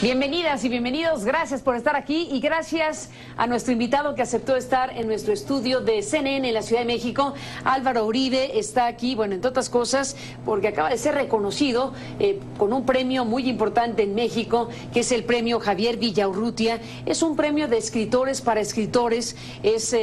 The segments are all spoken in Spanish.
Bienvenidas y bienvenidos, gracias por estar aquí y gracias a nuestro invitado que aceptó estar en nuestro estudio de CNN en la Ciudad de México. Álvaro Uribe está aquí, bueno, entre otras cosas, porque acaba de ser reconocido con un premio muy importante en México, que es el premio Javier Villaurrutia. Es un premio de escritores para escritores, es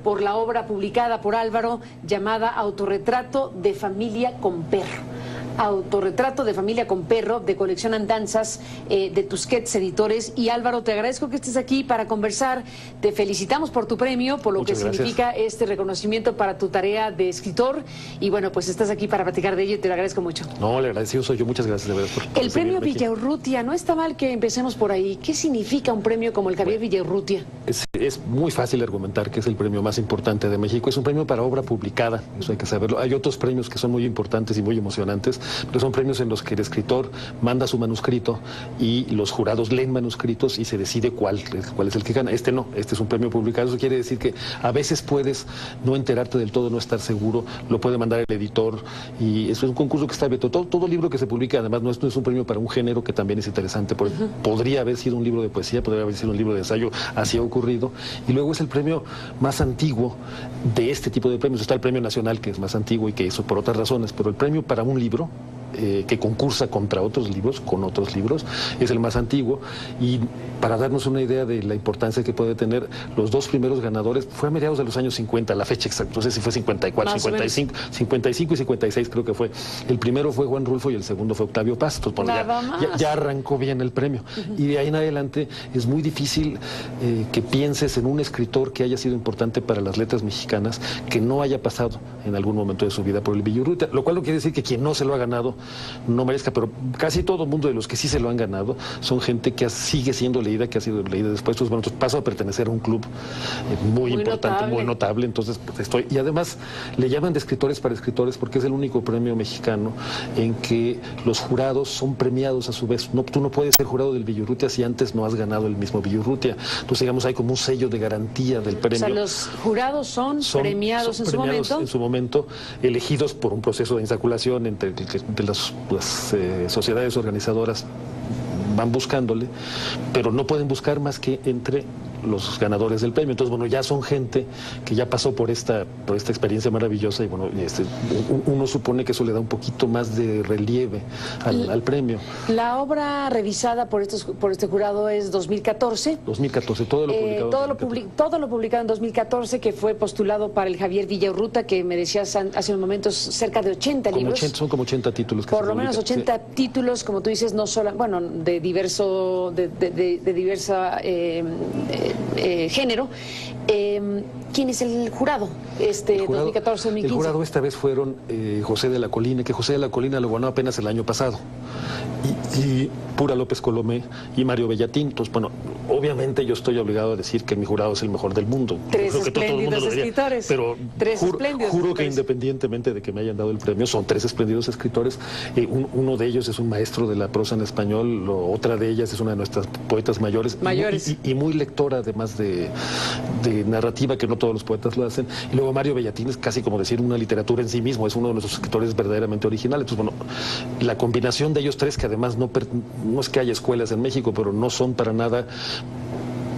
por la obra publicada por Álvaro llamada Autorretrato de familia con perro. Autorretrato de familia con perro, de colección Andanzas, de Tusquets Editores. Y Álvaro, te agradezco que estés aquí para conversar. Te felicitamos por tu premio, por lo Muchas que gracias. significa este reconocimiento para tu tarea de escritor. Y bueno, pues estás aquí para platicar de ello y te lo agradezco mucho. No, le agradecido soy yo. Muchas gracias de verdad por El premio recibirme aquí. Villaurrutia, no está mal que empecemos por ahí. ¿Qué significa un premio como el Javier Villaurrutia? Es muy fácil argumentar que es el premio más importante de México. Es un premio para obra publicada, eso hay que saberlo. Hay otros premios que son muy importantes y muy emocionantes, pero son premios en los que el escritor manda su manuscrito y los jurados leen manuscritos y se decide cuál es el que gana. Este no, este es un premio publicado. Eso quiere decir que a veces puedes no enterarte del todo, no estar seguro, lo puede mandar el editor y eso es un concurso que está abierto. Todo libro que se publica, además, no es un premio para un género que también es interesante. Podría haber sido un libro de poesía, podría haber sido un libro de ensayo, así ha ocurrido. Y luego es el premio más antiguo de este tipo de premios. Está el premio nacional, que es más antiguo y que eso por otras razones, pero el premio para un libro que concursa contra otros libros, con otros libros, es el más antiguo. Y para darnos una idea de la importancia que puede tener, los dos primeros ganadores fue a mediados de los años 50, la fecha exacta, no sé si fue 54, 55 y 56 creo que fue. El primero fue Juan Rulfo y el segundo fue Octavio Paz. Entonces, bueno, ya arrancó bien el premio. Y de ahí en adelante es muy difícil que pienses en un escritor que haya sido importante para las letras mexicanas, que no haya pasado en algún momento de su vida por el Villaurrutia, lo cual no quiere decir que quien no se lo ha ganado no merezca, pero casi todo el mundo de los que sí se lo han ganado son gente que sigue siendo leída, que ha sido leída después. Entonces, bueno, paso a pertenecer a un club muy importante, muy notable. Entonces, estoy, y además le llaman de escritores para escritores porque es el único premio mexicano en que los jurados son premiados a su vez. Tú no puedes ser jurado del Villaurrutia si antes no has ganado el mismo Villaurrutia. Entonces, digamos, hay como un sello de garantía del premio. O sea, los jurados son premiados en su momento, elegidos por un proceso de insaculación entre las sociedades organizadoras van buscándole, pero no pueden buscar más que entre los ganadores del premio. Entonces, bueno, ya son gente que ya pasó por esta experiencia maravillosa y bueno, uno supone que eso le da un poquito más de relieve al premio. La obra revisada por este jurado es 2014. 2014, todo lo publicado. Todo lo publicado en 2014, que fue postulado para el Javier Villaurrutia, que me decías hace unos momentos cerca de 80 libros. Son como 80 títulos. Por lo menos 80 títulos, como tú dices, no solo, bueno, de diversa género. ¿Quién es el jurado? 2014-2015. El jurado esta vez fueron José de la Colina, que José de la Colina lo ganó apenas el año pasado. Y Pura López Colomé y Mario Bellatín. Entonces, bueno, obviamente yo estoy obligado a decir que mi jurado es el mejor del mundo. Tres espléndidos escritores. Pero juro que independientemente de que me hayan dado el premio, son tres espléndidos escritores. Uno de ellos es un maestro de la prosa en español, otra de ellas es una de nuestras poetas mayores. Y muy lectora, además de narrativa, que no todos los poetas lo hacen. Y luego Mario Bellatín es casi como decir una literatura en sí mismo, es uno de nuestros escritores verdaderamente originales. Entonces, bueno, la combinación de ellos tres, que además no es que haya escuelas en México, pero no son para nada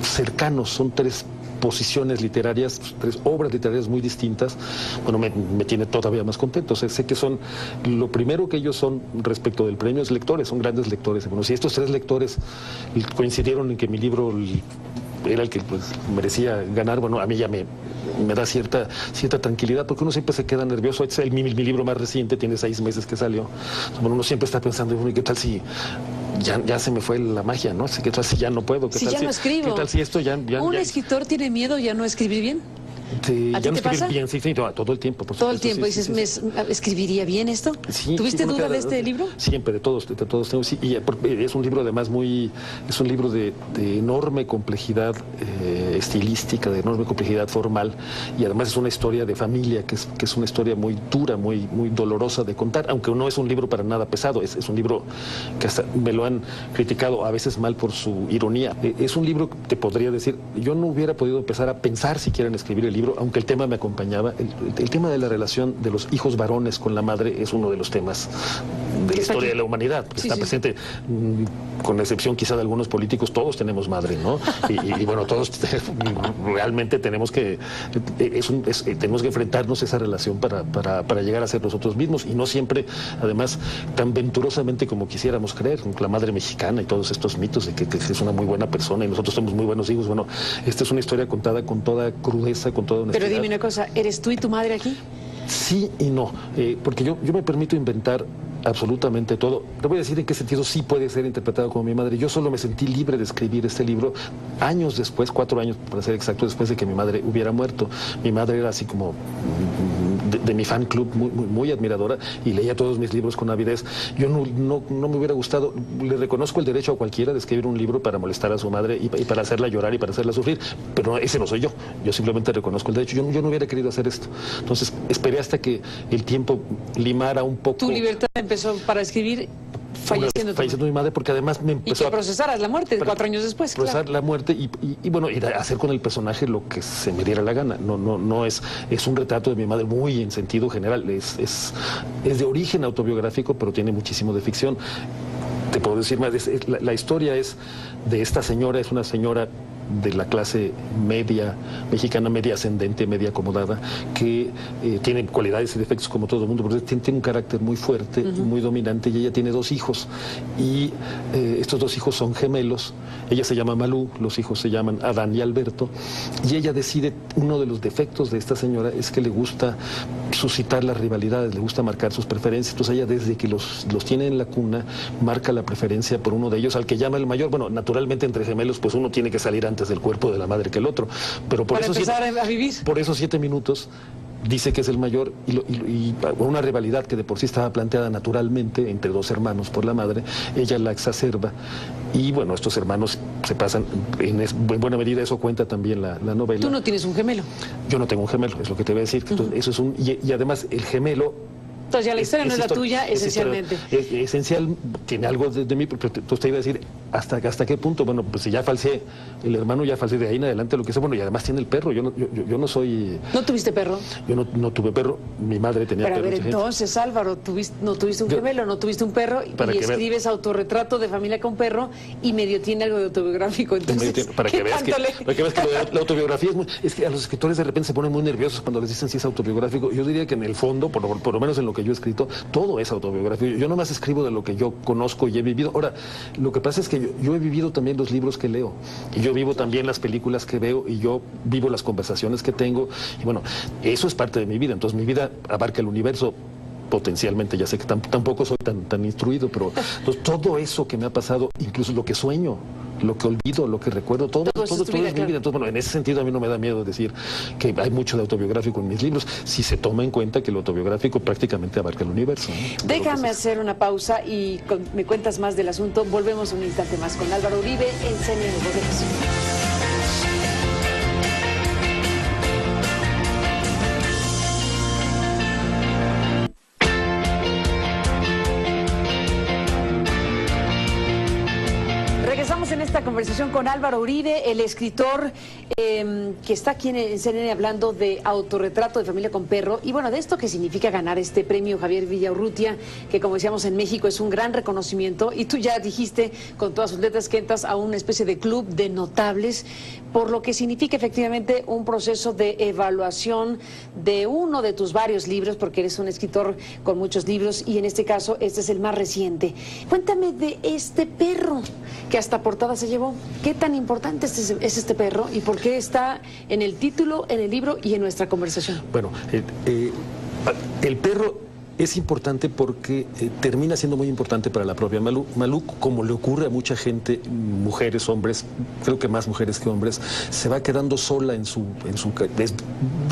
cercanos, son tres posiciones literarias, tres obras literarias muy distintas, bueno, me tiene todavía más contento. O sea, sé que son, lo primero que ellos son respecto del premio es lectores, son grandes lectores. Bueno, si estos tres lectores coincidieron en que mi libro era el que pues merecía ganar, bueno, a mí ya me da cierta tranquilidad, porque uno siempre se queda nervioso. Mi libro más reciente tiene 6 meses que salió. Bueno, uno siempre está pensando, ¿qué tal si ya se me fue la magia, ¿no? ¿Qué tal si ya no puedo? ¿Qué si tal ya no escribo? ¿Qué tal si esto ya ¿Un escritor tiene miedo ya no escribir bien? ¿A ti te pasa? Bien, sí, todo el tiempo. Todo el tiempo, dices, ¿escribiría bien esto? Sí, ¿Tuviste duda de este libro? Siempre, de todos tengo, sí, y es un libro además es un libro de enorme complejidad estilística, de enorme complejidad formal, y además es una historia de familia, que es una historia muy dura, muy dolorosa de contar, aunque no es un libro para nada pesado, es un libro que hasta me lo han criticado a veces mal por su ironía. Es un libro que te podría decir, yo no hubiera podido empezar a pensar siquiera en escribir el libro, aunque el tema me acompañaba. El tema de la relación de los hijos varones con la madre es uno de los temas la historia de la humanidad. Está presente, con excepción quizá de algunos políticos, todos tenemos madre, ¿no? Y bueno, todos realmente tenemos que enfrentarnos a esa relación para llegar a ser nosotros mismos, y no siempre, además, tan venturosamente como quisiéramos creer. La madre mexicana y todos estos mitos de que es una muy buena persona y nosotros somos muy buenos hijos. Bueno, esta es una historia contada con toda crudeza, con toda honestidad. Pero dime una cosa, ¿eres tú y tu madre aquí? Sí y no, porque yo me permito inventar absolutamente todo. Te voy a decir en qué sentido sí puede ser interpretado como mi madre. Yo solo me sentí libre de escribir este libro años después, 4 años para ser exacto, después de que mi madre hubiera muerto. Mi madre era así como de mi fan club, muy admiradora, y leía todos mis libros con avidez. Yo no me hubiera gustado, le reconozco el derecho a cualquiera de escribir un libro para molestar a su madre y para hacerla llorar y para hacerla sufrir, pero no, ese no soy yo. Yo simplemente reconozco el derecho. Yo no hubiera querido hacer esto. Entonces esperé hasta que el tiempo limara un poco. Tu libertad empezó para escribir falleciendo mi madre, porque además me empezó y que procesaras la muerte 4 años después. Procesar la muerte y bueno, ir a hacer con el personaje lo que se me diera la gana. No es un retrato de mi madre muy en sentido general. Es de origen autobiográfico, pero tiene muchísimo de ficción. Te puedo decir más, la historia es de esta señora, es una señora de la clase media mexicana, media ascendente, media acomodada, que tiene cualidades y defectos como todo el mundo, pero tiene un carácter muy fuerte, muy dominante, y ella tiene 2 hijos, y estos 2 hijos son gemelos. Ella se llama Malú, los hijos se llaman Adán y Alberto, y ella decide, uno de los defectos de esta señora es que le gusta suscitar las rivalidades, le gusta marcar sus preferencias. Entonces ella, desde que los tiene en la cuna, marca la preferencia por uno de ellos, al que llama el mayor. Bueno, naturalmente entre gemelos pues uno tiene que salir antes del cuerpo de la madre que el otro, pero por esos 7 minutos dice que es el mayor, y una rivalidad que de por sí estaba planteada naturalmente entre 2 hermanos por la madre, ella la exacerba, y bueno, estos hermanos se pasan, en buena medida eso cuenta también la novela. Tú no tienes un gemelo. Yo no tengo un gemelo, es lo que te voy a decir. Eso es y además el gemelo... Entonces ya la historia no es la tuya, esencialmente. Esencial, tiene algo de mí, pero te iba a decir, ¿hasta qué punto? Bueno, pues si ya falseé el hermano, ya falseé de ahí en adelante lo que sea. Bueno, y además tiene el perro. Yo no soy... ¿No tuviste perro? Yo no tuve perro. Mi madre tenía perro. Pero a ver, entonces, Álvaro, no tuviste un gemelo, no tuviste un perro, y escribes autorretrato de familia con perro, y medio tiene algo de autobiográfico. Entonces, para que veas que la autobiografía es que a los escritores de repente se ponen muy nerviosos cuando les dicen si es autobiográfico. Yo diría que en el fondo, por lo menos en lo que yo he escrito, todo es autobiográfico. Yo nomás escribo de lo que yo conozco y he vivido. Ahora, lo que pasa es que yo he vivido también los libros que leo, y yo vivo también las películas que veo, y yo vivo las conversaciones que tengo, y bueno, eso es parte de mi vida. Entonces mi vida abarca el universo potencialmente. Ya sé que tampoco soy tan instruido, pero entonces, todo eso que me ha pasado, incluso lo que sueño, lo que olvido, lo que recuerdo, todo es mi vida. Entonces, bueno, en ese sentido a mí no me da miedo decir que hay mucho de autobiográfico en mis libros, si se toma en cuenta que lo autobiográfico prácticamente abarca el universo, ¿no? Déjame hacer una pausa y me cuentas más del asunto. Volvemos un instante más con Álvaro Uribe en CNN. Volvemos. En esta conversación con Álvaro Uribe, el escritor que está aquí en CNN hablando de autorretrato de familia con perro, y bueno, de esto que significa ganar este premio Javier Villaurrutia, que como decíamos en México es un gran reconocimiento, y tú ya dijiste con todas sus letras que entras a una especie de club de notables, por lo que significa efectivamente un proceso de evaluación de uno de tus varios libros, porque eres un escritor con muchos libros, y en este caso este es el más reciente. Cuéntame de este perro que hasta portada se llevó. ¿Qué tan importante es este perro y por qué está en el título, en el libro y en nuestra conversación? Bueno, el perro es importante porque termina siendo muy importante para la propia Malú. Malú, como le ocurre a mucha gente, mujeres, hombres, creo que más mujeres que hombres, se va quedando sola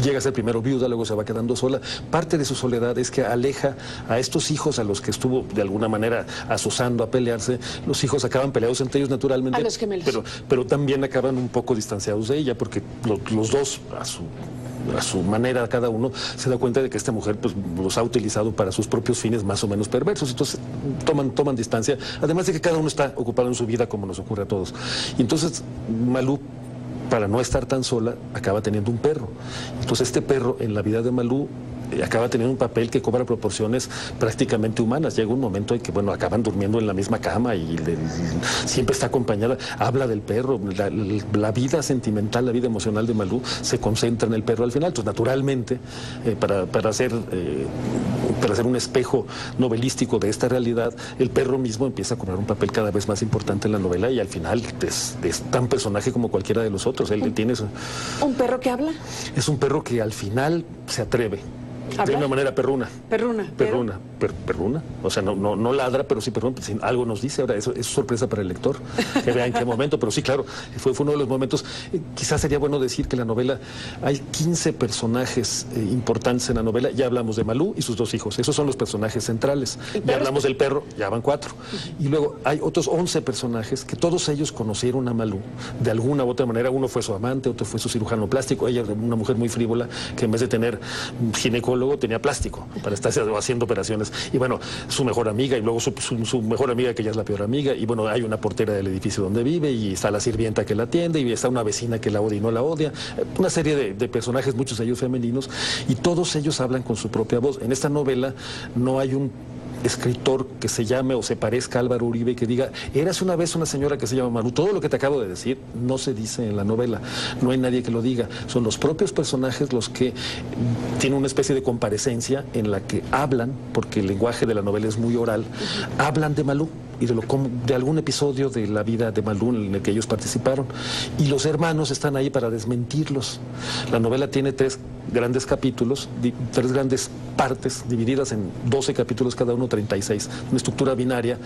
llega a ser primero viuda, luego se va quedando sola. Parte de su soledad es que aleja a estos hijos a los que estuvo de alguna manera azuzando a pelearse. Los hijos acaban peleados entre ellos naturalmente, a los gemelos, pero también acaban un poco distanciados de ella, porque los dos a su manera, cada uno se da cuenta de que esta mujer pues los ha utilizado para sus propios fines más o menos perversos. Entonces toman distancia, además de que cada uno está ocupado en su vida, como nos ocurre a todos. Y entonces Malú, para no estar tan sola, acaba teniendo un perro. Entonces este perro, en la vida de Malú, acaba teniendo un papel que cobra proporciones prácticamente humanas. Llega un momento en que, bueno, acaban durmiendo en la misma cama y siempre está acompañada. Habla del perro, la vida sentimental, la vida emocional de Malú se concentra en el perro al final. Entonces, naturalmente, para hacer un espejo novelístico de esta realidad, el perro mismo empieza a cobrar un papel cada vez más importante en la novela y al final es tan personaje como cualquiera de los otros. Él tiene eso. ¿Un perro que habla? Es un perro que al final se atreve. De una manera perruna. Perruna. O sea, no ladra, pero sí perruna. Pues, algo nos dice. Ahora, eso es sorpresa para el lector, que vea en qué momento. Pero sí, claro, fue uno de los momentos. Quizás sería bueno decir que la novela, hay 15 personajes importantes en la novela. Ya hablamos de Malú y sus 2 hijos. Esos son los personajes centrales. Ya hablamos del perro, ya van 4. Y luego hay otros 11 personajes que todos ellos conocieron a Malú de alguna u otra manera. Uno fue su amante, otro fue su cirujano plástico. Ella, una mujer muy frívola, que en vez de tener ginecólogo, tenía plástico para estar haciendo operaciones. Y bueno, su mejor amiga, y luego su mejor amiga, que ya es la peor amiga, y bueno, hay una portera del edificio donde vive, y está la sirvienta que la atiende, y está una vecina que la odia y no la odia. Una serie de personajes, muchos de ellos femeninos, y todos ellos hablan con su propia voz. En esta novela no hay un escritor que se llame o se parezca a Álvaro Uribe y que diga, eras una vez una señora que se llama Malú. Todo lo que te acabo de decir no se dice en la novela, no hay nadie que lo diga. Son los propios personajes los que tienen una especie de comparecencia en la que hablan, porque el lenguaje de la novela es muy oral, hablan de Malú y de algún episodio de la vida de Malú en el que ellos participaron. Y los hermanos están ahí para desmentirlos. La novela tiene 3 grandes capítulos, 3 grandes partes divididas en 12 capítulos cada uno, 36, una estructura binaria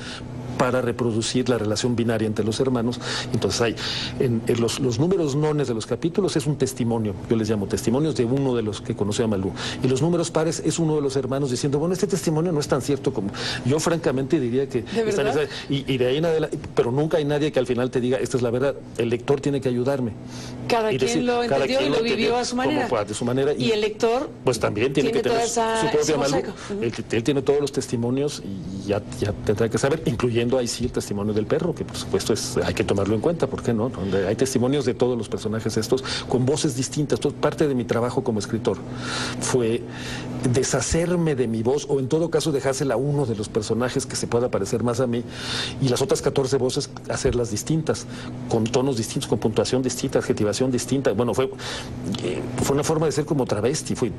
para reproducir la relación binaria entre los hermanos. Entonces hay en los números nones de los capítulos es un testimonio, yo les llamo testimonios de uno de los que conoció a Malú, y los números pares es uno de los hermanos diciendo, bueno, este testimonio no es tan cierto como yo francamente diría que están y de ahí en adelante, pero nunca hay nadie que al final te diga, esta es la verdad. El lector tiene que ayudarme. Cada quien lo entendió y lo vivió a su manera. De su manera. Y el lector pues también tiene que tener su propia Malú. Él tiene todos los testimonios y ya tendrá que saber, incluyendo ahí sí el testimonio del perro, que por supuesto hay que tomarlo en cuenta, ¿por qué no? Donde hay testimonios de todos los personajes estos, con voces distintas. Parte de mi trabajo como escritor fue deshacerme de mi voz, o en todo caso dejársela a uno de los personajes que se pueda parecer más a mí, y las otras 14 voces hacerlas distintas, con tonos distintos, con puntuación distinta, adjetivación distinta. Bueno, fue una forma de ser como travesti. Fui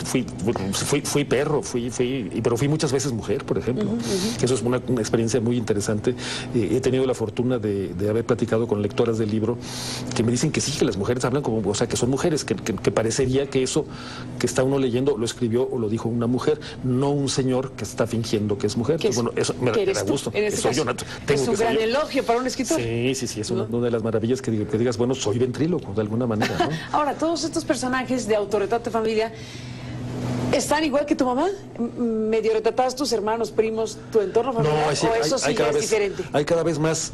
perro, pero fui muchas veces mujer, por ejemplo. Eso es una experiencia muy interesante. He tenido la fortuna de haber platicado con lectoras del libro que me dicen que sí, que las mujeres hablan como, o sea, que son mujeres, que parecería que eso que está uno leyendo lo escribió o lo dijo una mujer, no un señor que está fingiendo que es mujer. Entonces, bueno, eso me da gusto. Es un gran elogio para un escritor. Sí, es una de las maravillas que digas, bueno, soy ventríloco de alguna manera, ¿no? Ahora, todos estos personajes de autorretrato de familia ¿están igual que tu mamá? ¿Medio retratadas tus hermanos, primos, tu entorno familiar? No, sí, ¿o eso sí ya es diferente? Hay cada vez más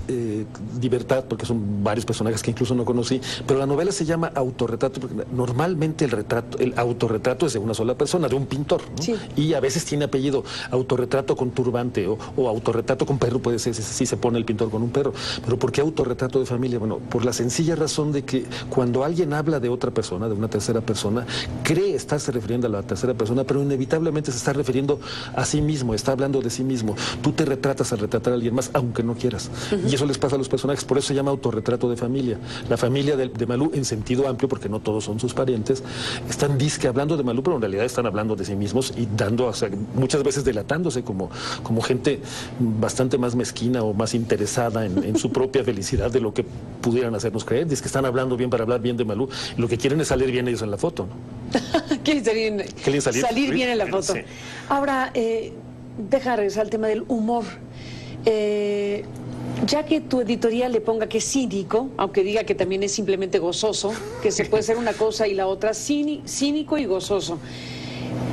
libertad, porque son varios personajes que incluso no conocí, pero la novela se llama autorretrato, porque normalmente el autorretrato es de una sola persona, de un pintor, ¿no? Sí. Y a veces tiene apellido, autorretrato con turbante o autorretrato con perro, puede ser si se pone el pintor con un perro. Pero ¿por qué autorretrato de familia? Bueno, por la sencilla razón de que cuando alguien habla de otra persona, de una tercera persona, cree estarse refiriendo a la tercera persona, pero inevitablemente se está refiriendo a sí mismo, está hablando de sí mismo. Tú te retratas al retratar a alguien más, aunque no quieras. Y eso les pasa a los personajes, por eso se llama autorretrato de familia. La familia de Malú, en sentido amplio, porque no todos son sus parientes, están hablando de Malú, pero en realidad están hablando de sí mismos y dando, o sea, muchas veces delatándose como gente bastante más mezquina o más interesada en su propia felicidad de lo que pudieran hacernos creer. Es que están hablando bien para hablar bien de Malú. Lo que quieren es salir bien ellos en la foto, ¿no? Quieren salir bien en la foto. Sí. Ahora, deja regresar al tema del humor. Ya que tu editorial le ponga que es cínico, aunque diga que también es simplemente gozoso, que se puede ser una cosa y la otra, cínico y gozoso.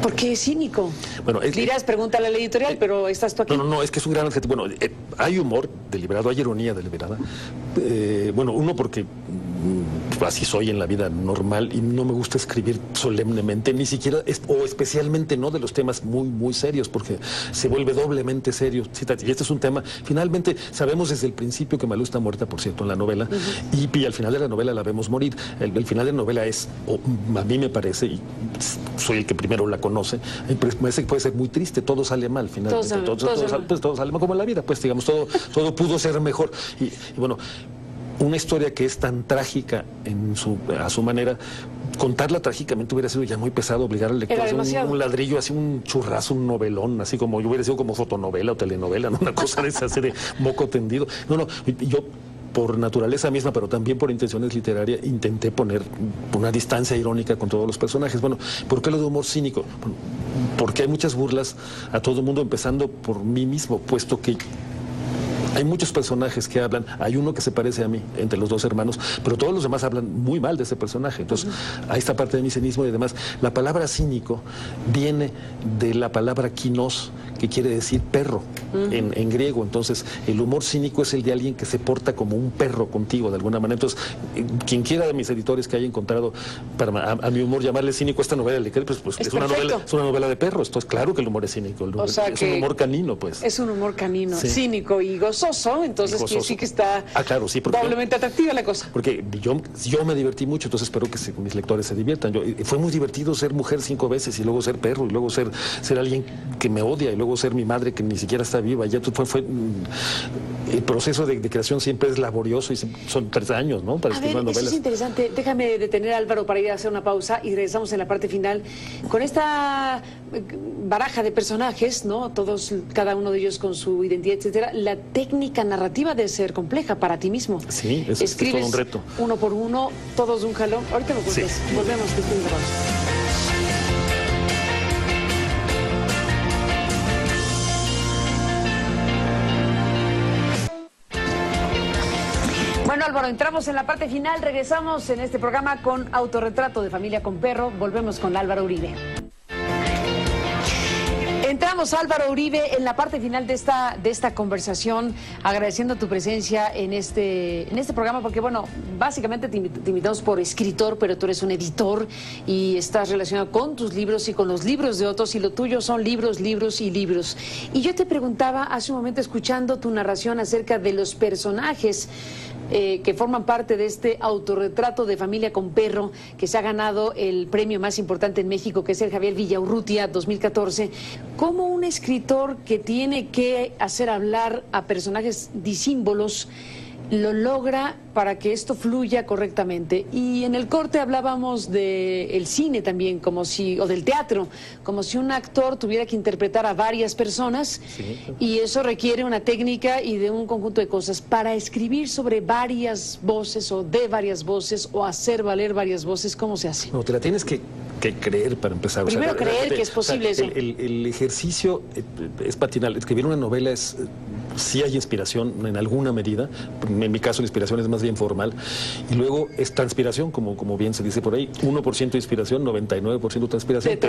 ¿Por qué es cínico? Bueno, dirás, pregúntale a la editorial, pero estás tú aquí. No, es que es un gran adjetivo. Bueno, hay humor deliberado, hay ironía deliberada. Bueno, uno porque así soy en la vida normal y no me gusta escribir solemnemente, ni siquiera, o especialmente no de los temas muy, muy serios, porque se vuelve doblemente serio. Y este es un tema, finalmente, sabemos desde el principio que Malú está muerta, por cierto, en la novela, y al final de la novela la vemos morir. El final de la novela es, a mí me parece, y soy el que primero la conoce, me parece que puede ser muy triste, todo sale mal, finalmente. Todo sale mal, como en la vida, pues digamos, todo pudo ser mejor. Y bueno, una historia que es tan trágica a su manera, contarla trágicamente hubiera sido ya muy pesado, obligar al lector a hacer un ladrillo, así un churrazo, un novelón, así como hubiera sido como fotonovela o telenovela, ¿no? Una cosa de esa, así de moco tendido. No, yo por naturaleza misma, pero también por intenciones literarias, intenté poner una distancia irónica con todos los personajes. Bueno, ¿por qué lo de humor cínico? Bueno, porque hay muchas burlas a todo el mundo, empezando por mí mismo, puesto que hay muchos personajes que hablan, hay uno que se parece a mí, entre los dos hermanos, pero todos los demás hablan muy mal de ese personaje. Entonces, ahí está parte de mi cinismo y además, la palabra cínico viene de la palabra kinos, que quiere decir perro en griego. Entonces, el humor cínico es el de alguien que se porta como un perro contigo, de alguna manera. Entonces, quien quiera de mis editores que haya encontrado a mi humor llamarle cínico esta novela, pues es una novela de perros. Entonces, claro que el humor es cínico, es un humor canino, pues. Es un humor canino, cínico y gozoso, entonces sí que está doblemente atractiva la cosa. Porque yo me divertí mucho, entonces espero que mis lectores se diviertan. Fue muy divertido ser mujer 5 veces y luego ser perro y luego ser alguien que me odia y luego ser mi madre que ni siquiera está viva. Ya fue el proceso de creación siempre es laborioso y son 3 años, ¿no? Para escribir novelas. Eso es interesante. Déjame detener a Álvaro para ir a hacer una pausa y regresamos en la parte final con esta baraja de personajes, ¿no? Cada uno de ellos con su identidad, etcétera. La técnica narrativa debe ser compleja para ti mismo. Sí, es todo un reto. Uno por uno, todos de un jalón. Ahorita lo cuentas. Sí. Volvemos después de la pausa. Bueno, Álvaro, entramos en la parte final, regresamos en este programa con Autorretrato de Familia con Perro, volvemos con Álvaro Uribe. Entramos, Álvaro Uribe, en la parte final de esta conversación, agradeciendo tu presencia en este programa, porque, bueno, básicamente te invitamos por escritor, pero tú eres un editor y estás relacionado con tus libros y con los libros de otros, y lo tuyo son libros, libros y libros. Y yo te preguntaba hace un momento, escuchando tu narración acerca de los personajes que forman parte de este autorretrato de Familia con Perro, que se ha ganado el premio más importante en México, que es el Javier Villaurrutia 2014. ¿Cómo un escritor que tiene que hacer hablar a personajes disímbolos lo logra para que esto fluya correctamente? Y en el corte hablábamos del cine también, o del teatro, como si un actor tuviera que interpretar a varias personas, y eso requiere una técnica y de un conjunto de cosas. Para escribir sobre varias voces o de varias voces o hacer valer varias voces, ¿cómo se hace? No, te la tienes que creer para empezar. Primero creer que es posible eso. El ejercicio es patinal. Escribir una novela sí hay inspiración en alguna medida. En mi caso la inspiración es más bien formal. Y luego es transpiración, como bien se dice por ahí. 1% inspiración, 99% transpiración.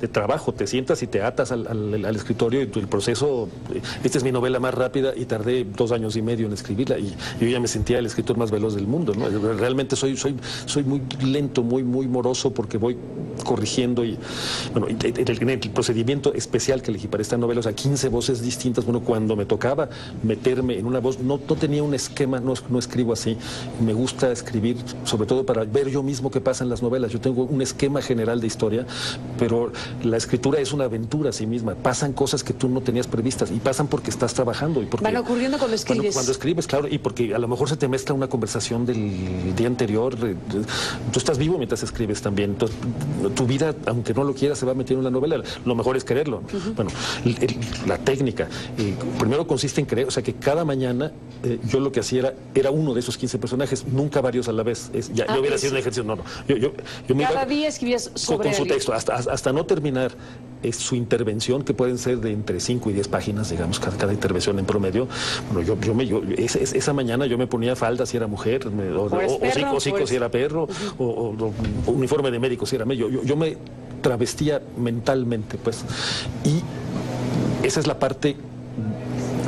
De trabajo. Te sientas y te atas al escritorio, y el proceso. Esta es mi novela más rápida y tardé 2 años y medio en escribirla. Y yo ya me sentía el escritor más veloz del mundo, ¿no? Realmente soy muy lento, muy moroso, porque voy corrigiendo. Y bueno, el procedimiento especial que elegí para esta novela, o sea, 15 voces distintas. Bueno, cuando me tocaba meterme en una voz, no tenía un esquema, no escribo así. Me gusta escribir sobre todo para ver yo mismo qué pasa en las novelas. Yo tengo un esquema general de historia, pero la escritura es una aventura a sí misma. Pasan cosas que tú no tenías previstas y pasan porque estás trabajando y porque van ocurriendo cuando escribes. Cuando escribes, claro, y porque a lo mejor se te mezcla una conversación del día anterior. Tú estás vivo mientras escribes también. Entonces, tu vida, aunque no lo quieras, se va metiendo en la novela. Lo mejor es quererlo. Bueno, la técnica primero consiste en creer, o sea, que cada mañana yo lo que hacía era uno de esos 15 personajes, nunca varios a la vez. Yo hubiera sido un ejercicio, no. Yo cada día escribías sobre con su texto, hasta no terminar su intervención, que pueden ser de entre 5 y 10 páginas, digamos, cada intervención en promedio. Bueno, esa mañana yo me ponía falda si era mujer, o si era perro, o uniforme de médico si era médico. Yo me travestía mentalmente, pues. Y esa es la parte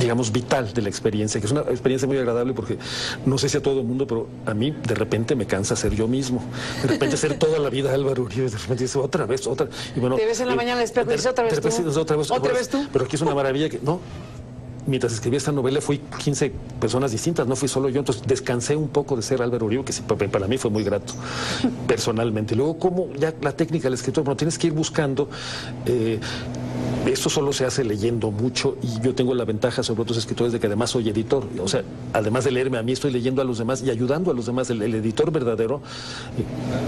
digamos, vital de la experiencia, que es una experiencia muy agradable porque no sé si a todo el mundo, pero a mí de repente me cansa ser yo mismo. De repente ser toda la vida Álvaro Uribe, de repente dice otra vez, otra. Y bueno, te ves en la mañana al espejo y dices otra vez tú. Otra vez tú. Pero aquí es una maravilla que, no. Mientras escribí esta novela fui 15 personas distintas, no fui solo yo, entonces descansé un poco de ser Álvaro Uribe, que para mí fue muy grato, personalmente. Luego, como ya la técnica del escritor, bueno, tienes que ir buscando, esto solo se hace leyendo mucho y yo tengo la ventaja sobre otros escritores de que además soy editor, o sea, además de leerme a mí, estoy leyendo a los demás y ayudando a los demás. El editor verdadero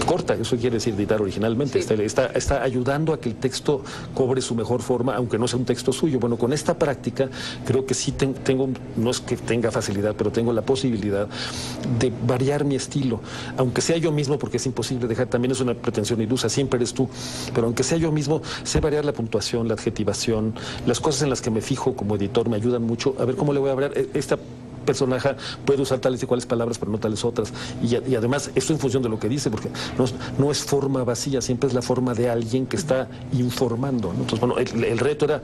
corta, eso quiere decir editar originalmente, sí. está ayudando a que el texto cobre su mejor forma, aunque no sea un texto suyo. Bueno, con esta práctica creo que sí tengo, no es que tenga facilidad, pero tengo la posibilidad de variar mi estilo, aunque sea yo mismo, porque es imposible dejar, también es una pretensión ilusa, siempre eres tú, pero aunque sea yo mismo, sé variar la puntuación, la adjetivación, las cosas en las que me fijo como editor me ayudan mucho a ver cómo le voy a hablar. Esta personaje puede usar tales y cuales palabras, pero no tales otras. Y además, esto en función de lo que dice, porque no es forma vacía, siempre es la forma de alguien que está informando, ¿no? Entonces, bueno, el reto era,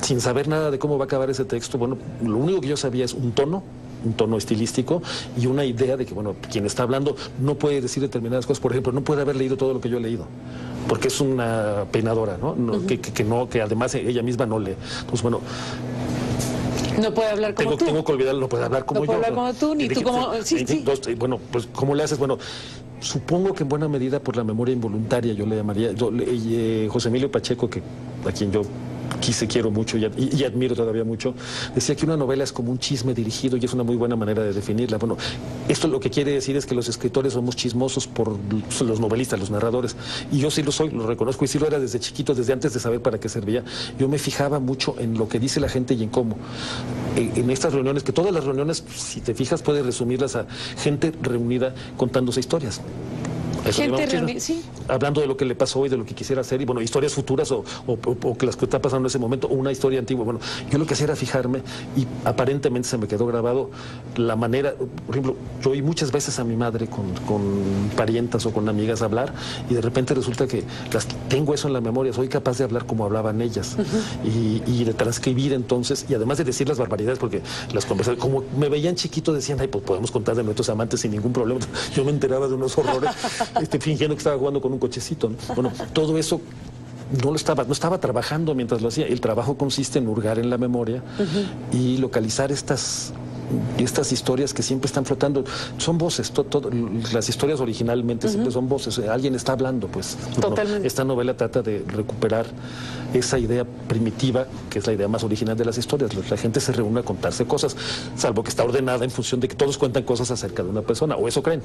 sin saber nada de cómo va a acabar ese texto, bueno, lo único que yo sabía es un tono estilístico y una idea de que, bueno, quien está hablando no puede decir determinadas cosas. Por ejemplo, no puede haber leído todo lo que yo he leído, porque es una peinadora, ¿no? Que además ella misma no lee. Entonces, bueno, no puede hablar como tú. Tengo que olvidarlo, no puede hablar como yo. No puede hablar como tú, ni tú como... Sí. Bueno, pues, ¿cómo le haces? Bueno, supongo que en buena medida por la memoria involuntaria, yo le llamaría. José Emilio Pacheco, a quien yo quiero mucho y admiro todavía mucho, decía que una novela es como un chisme dirigido y es una muy buena manera de definirla. Bueno, esto lo que quiere decir es que los escritores somos chismosos por los novelistas, los narradores, y yo sí lo soy, lo reconozco, y sí lo era desde chiquito, desde antes de saber para qué servía. Yo me fijaba mucho en lo que dice la gente y en cómo. En estas reuniones, que todas las reuniones, si te fijas, puedes resumirlas a gente reunida contándose historias. Gente reunida, sí. Hablando de lo que le pasó y de lo que quisiera hacer, y bueno, historias futuras o que las que está pasando en ese momento, o una historia antigua. Bueno, yo lo que hacía era fijarme y aparentemente se me quedó grabado la manera. Por ejemplo, yo oí muchas veces a mi madre con parientas o con amigas hablar, y de repente resulta que tengo eso en la memoria, soy capaz de hablar como hablaban ellas, y de transcribir entonces, y además de decir las barbaridades, porque las conversaciones, como me veían chiquito, decían, ay, pues podemos contar de nuestros amantes sin ningún problema. Yo me enteraba de unos horrores. Fingiendo que estaba jugando con un cochecito, ¿no? Bueno, todo eso no estaba trabajando mientras lo hacía. El trabajo consiste en hurgar en la memoria y localizar estas historias que siempre están flotando. Son voces, las historias originalmente siempre son voces. Alguien está hablando, pues. Totalmente. Bueno, esta novela trata de recuperar esa idea primitiva, que es la idea más original de las historias. La gente se reúne a contarse cosas, salvo que está ordenada en función de que todos cuentan cosas acerca de una persona, o eso creen.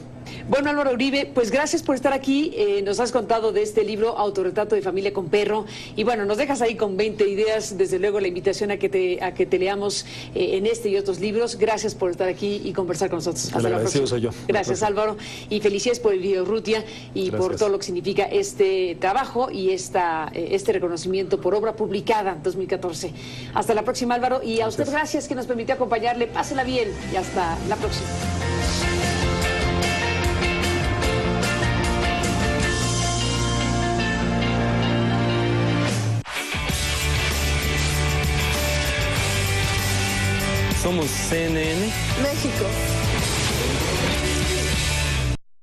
Bueno, Álvaro Uribe, pues gracias por estar aquí. Nos has contado de este libro, Autorretrato de familia con perro, y bueno, nos dejas ahí con 20 ideas. Desde luego la invitación a que te leamos en este y otros libros. Gracias por estar aquí y conversar con nosotros. Hasta la próxima. Soy yo. Gracias, Álvaro, y felicidades por el video Urrutia y por todo lo que significa este trabajo y este reconocimiento por obra publicada 2014. Hasta la próxima, Álvaro, y a usted gracias que nos permitió acompañarle. Pásela bien y hasta la próxima. Somos CNN México.